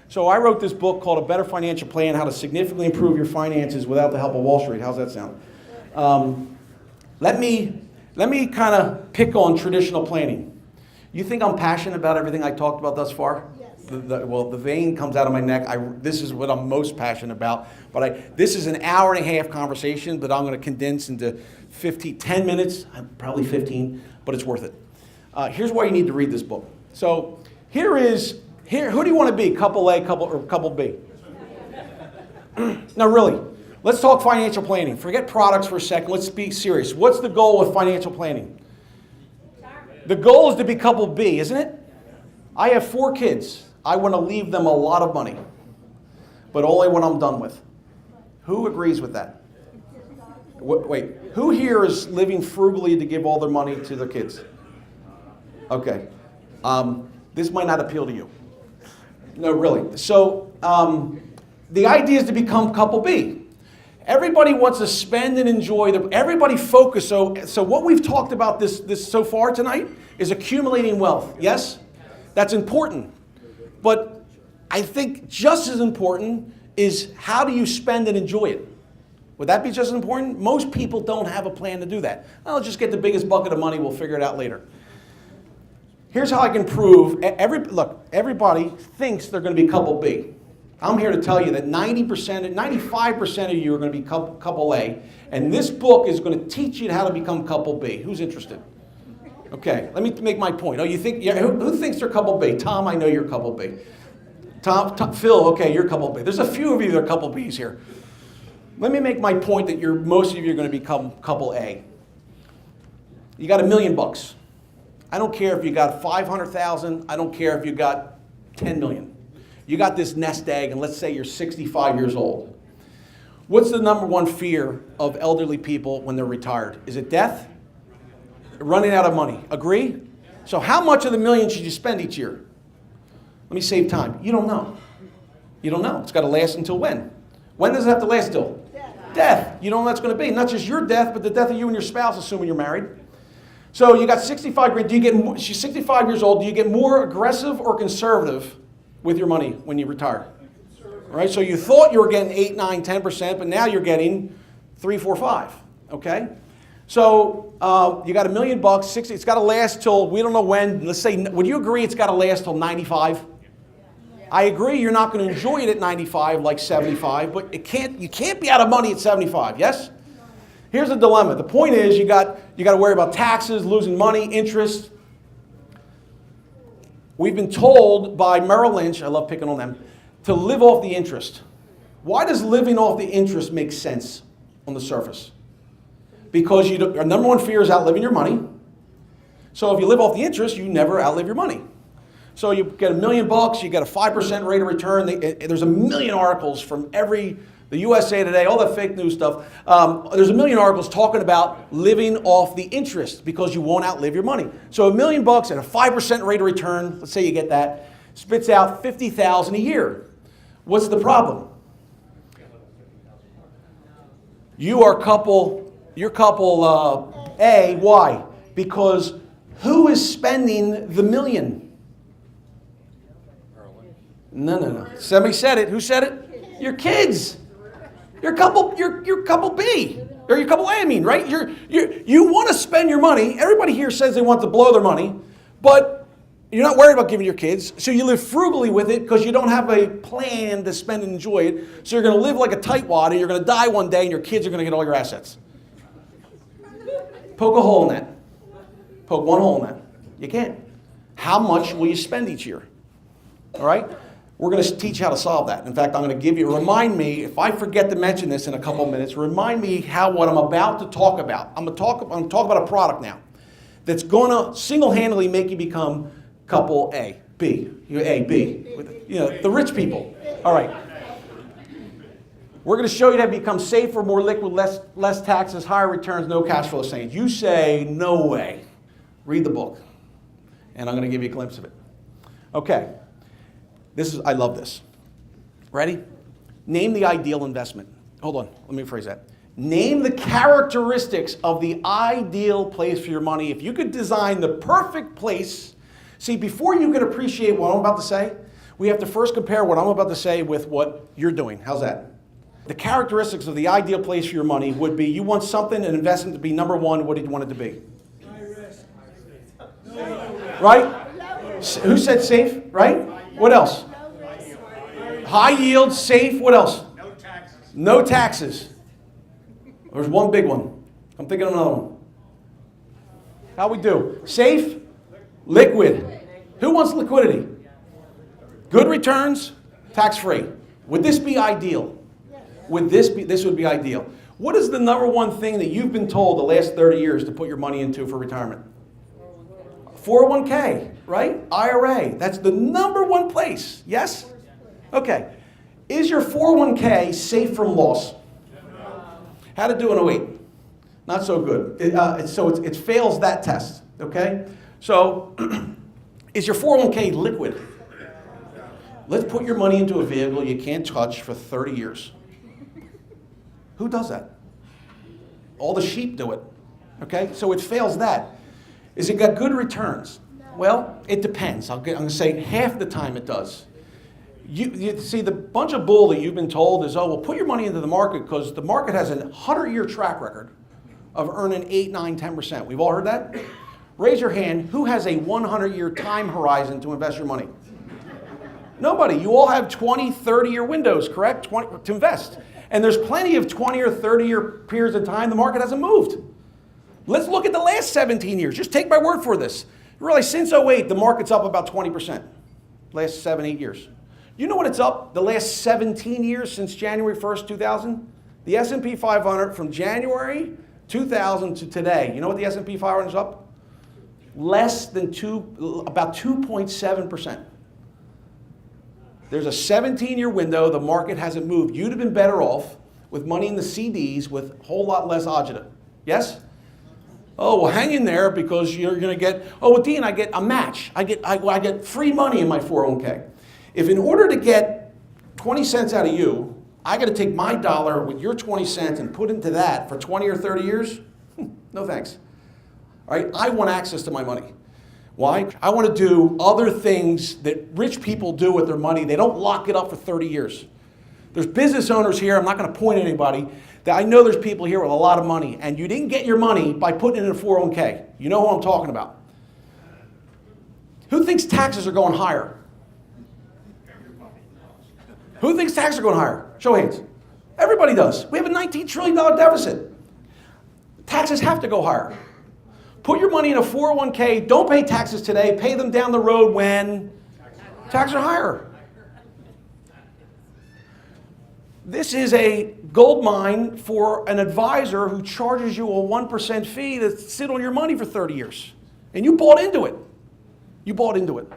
So I wrote this book called A Better Financial Plan, How to Significantly Improve Your Finances Without the Help of Wall Street. How's that sound? Let me kind of pick on traditional planning. You think I'm passionate about everything I talked about thus far? Yes. The vein comes out of my neck. This is what I'm most passionate about. But this is an hour and a half conversation that I'm going to condense into 10 minutes, probably 15, but it's worth it. Here's why you need to read this book. So here, who do you want to be? Couple A, couple B? Now really, let's talk financial planning. Forget products for a second. Let's be serious. What's the goal with financial planning? The goal is to be couple B, isn't it? I have 4 kids. I want to leave them a lot of money, but only when I'm done with. Who agrees with that? Wait, who here is living frugally to give all their money to their kids? Okay. This might not appeal to you. No, really. So the idea is to become couple B. Everybody wants to spend and enjoy. Everybody focus. So what we've talked about this so far tonight is accumulating wealth. Yes? That's important. But I think just as important is how do you spend and enjoy it? Would that be just as important? Most people don't have a plan to do that. I'll just get the biggest bucket of money. We'll figure it out later. Here's how I can prove. Everybody thinks they're going to be couple B. I'm here to tell you that 95% of you are going to be couple A, and this book is going to teach you how to become couple B. Who's interested? Okay, let me make my point. Oh, you think? Yeah, who thinks they're couple B? Tom, I know you're couple B. Tom, Phil, okay, you're couple B. There's a few of you that are couple Bs here. Let me make my point that most of you are going to become couple A. You got $1 million. I don't care if you got 500,000. I don't care if you got 10 million. You got this nest egg, and let's say you're 65 years old. What's the number one fear of elderly people when they're retired? Is it death? Running out of money. Agree? So how much of the million should you spend each year? Let me save time. You don't know. You don't know. It's got to last until when? When does it have to last till? Death. You don't know what that's going to be. Not just your death, but the death of you and your spouse, assuming you're married. So you got 65 grand. She's 65 years old. Do you get more aggressive or conservative with your money when you retire? All right. So you thought you were getting 8, 9, 10%, but now you're getting 3, 4, 5. Okay. So you got $1 million, 60. It's got to last till we don't know when. Let's say, would you agree it's got to last till 95? I agree. You're not going to enjoy it at 95 like 75, but you can't be out of money at 75. Yes. Here's the dilemma. The point is you got to worry about taxes, losing money, interest. We've been told by Merrill Lynch, I love picking on them, to live off the interest. Why does living off the interest make sense on the surface? Because your number one fear is outliving your money. So if you live off the interest, you never outlive your money. So you get $1 million, you get a 5% rate of return. There's a million articles from the USA Today, all that fake news stuff. There's a million articles talking about living off the interest because you won't outlive your money. So $1 million at a 5% rate of return, let's say you get that, spits out $50,000 a year. What's the problem? You're couple A. Why? Because who is spending the $1 million? No. Somebody said it. Who said it? Your kids. You're couple B. Or you're couple A, I mean, right? You want to spend your money. Everybody here says they want to blow their money, but you're not worried about giving your kids. So you live frugally with it because you don't have a plan to spend and enjoy it. So you're going to live like a tightwad and you're going to die one day and your kids are going to get all your assets. Poke a hole in that. Poke one hole in that. You can't. How much will you spend each year? All right? We're going to teach how to solve that. In fact, I'm going to remind me, if I forget to mention this in a couple of minutes, remind me what I'm about to talk about. I'm going to talk about a product now that's going to single-handedly make you become couple A, B. You're A, B. The rich people. All right. We're going to show you how to become safer, more liquid, less taxes, higher returns, no cash flow savings. You say, no way. Read the book. And I'm going to give you a glimpse of it. Okay. I love this. Ready? Name the ideal investment. Hold on, let me rephrase that. Name the characteristics of the ideal place for your money. If you could design the perfect place, see, before you could appreciate what I'm about to say, We have to first compare what I'm about to say with what you're doing. How's that? The characteristics of the ideal place for your money would be you want something, an investment to be number one. What do you want it to be? High risk. Right? Who said safe? Right? What else? High yield, safe. What else? No taxes. No taxes. There's one big one. I'm thinking of another one. How we do? Safe, liquid. Who wants liquidity? Good returns, tax-free. Would this be ideal? This would be ideal. What is the number one thing that you've been told the last 30 years to put your money into for retirement? 401k, right? IRA. That's the number one place. Yes? Okay. Is your 401k safe from loss? How to do in 08? Not so good. It fails that test. Okay? So, is your 401k liquid? Let's put your money into a vehicle you can't touch for 30 years. Who does that? All the sheep do it. Okay? So it fails that. Is it got good returns? Well, it depends. I'm going to say half the time it does. You see, the bunch of bull that you've been told is, oh, well, put your money into the market because the market has a 100-year track record of earning 8, 9, 10%. We've all heard that? Raise your hand. Who has a 100-year time horizon to invest your money? Nobody. You all have 20, 30-year windows, correct, to invest. And there's plenty of 20 or 30-year periods of time the market hasn't moved. Let's look at the last 17 years. Just take my word for this. Really, since 08, the market's up about 20%. Last 7, 8 years. You know what it's up the last 17 years since January 1st, 2000? The S&P 500 from January 2000 to today. You know what the S&P 500 is up? Less than about 2.7%. There's a 17-year window. The market hasn't moved. You'd have been better off with money in the CDs with a whole lot less agita. Yes? Oh, well, hang in there because you're going to get, oh, well, Dean, I get a match. I get free money in my 401k. If in order to get 20 cents out of you, I got to take my dollar with your 20 cents and put into that for 20 or 30 years, no thanks. All right? I want access to my money. Why? I want to do other things that rich people do with their money. They don't lock it up for 30 years. There's business owners here, I'm not going to point at anybody, that I know there's people here with a lot of money, and you didn't get your money by putting it in a 401k. You know who I'm talking about. Who thinks taxes are going higher? Who thinks taxes are going higher? Show of hands. Everybody does. We have a $19 trillion deficit. Taxes have to go higher. Put your money in a 401k. Don't pay taxes today. Pay them down the road when taxes are higher. This is a gold mine for an advisor who charges you a 1% fee to sit on your money for 30 years. And you bought into it. You bought into it.